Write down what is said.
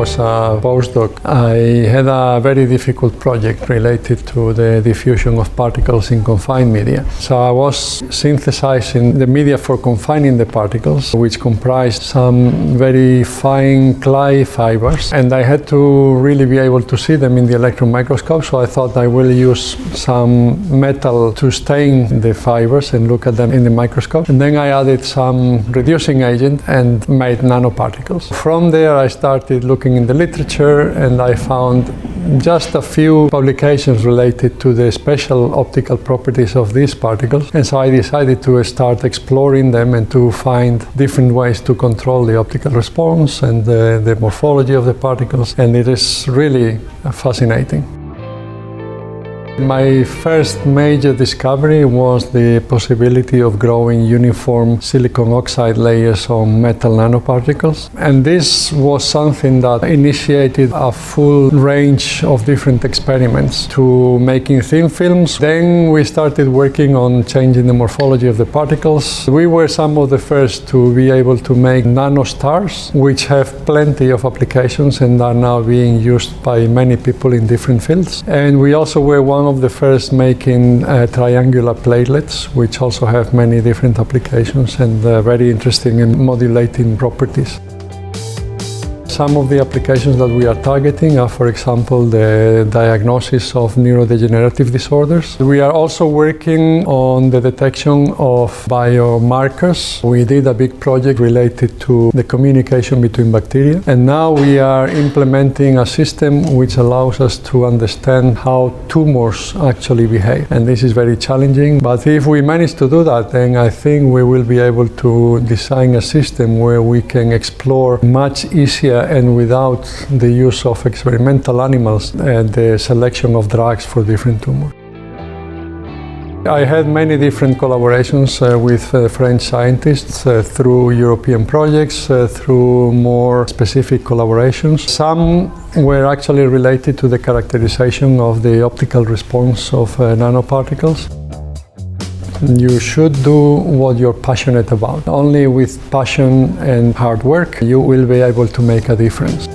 was a postdoc, I had a very difficult project related to the diffusion of particles in confined media. So I was synthesizing the media for confining the particles, which comprised some very fine clay fibers, and I had to really be able to see them in the electron microscope, so I thought I will use some metal to stain the fibers and look at them in the microscope. And then I added some reducing agent and made nanoparticles. From there I started looking in the literature, and I found just a few publications related to the special optical properties of these particles, and so I decided to start exploring them and to find different ways to control the optical response and the morphology of the particles, and it is really fascinating. My first major discovery was the possibility of growing uniform silicon oxide layers on metal nanoparticles. And this was something that initiated a full range of different experiments to making thin films. Then we started working on changing the morphology of the particles. We were some of the first to be able to make nanostars, which have plenty of applications and are now being used by many people in different fields. And we also were one of the first making triangular platelets, which also have many different applications and very interesting in modulating properties. Some of the applications that we are targeting are, for example, the diagnosis of neurodegenerative disorders. We are also working on the detection of biomarkers. We did a big project related to the communication between bacteria, and now we are implementing a system which allows us to understand how tumors actually behave. And this is very challenging, but if we manage to do that, then I think we will be able to design a system where we can explore much easier and without the use of experimental animals the selection of drugs for different tumors. I had many different collaborations with French scientists through European projects, through more specific collaborations. Some were actually related to the characterization of the optical response of nanoparticles. You should do what you're passionate about. Only with passion and hard work you will be able to make a difference.